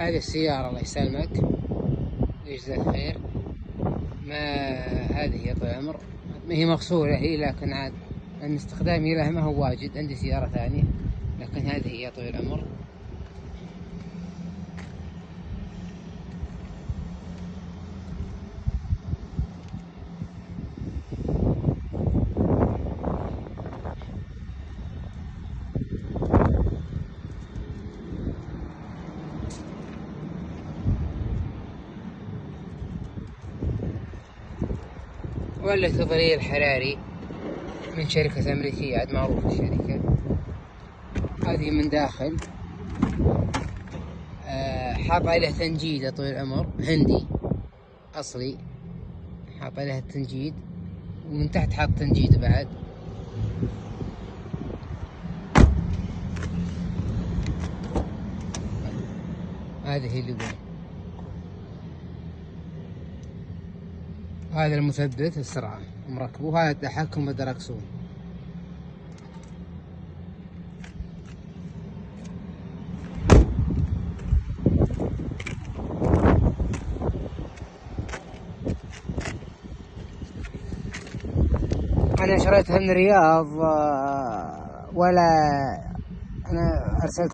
هذه السيارة الله يسلمك ويجزاك خير. ما هذه يا طويل العمر، ما هي مغسولة هي، لكن عاد أن استخدامي لها ما هو واجد، عندي سيارة ثانية، لكن هذه يا طويل العمر. ولا تظليل حراري من شركة أمريكية، عاد معروفة الشركة هذه من داخل. حاط عليه تنجيد يا طويل العمر، هندي أصلي، حاط عليه التنجيد، ومن تحت حاط تنجيد بعد. هذه اللي يقول هذا المثبت السرعة مركب، وهذا التحكم بالدركسون. أنا شريتها من الرياض، ولا أنا أرسلت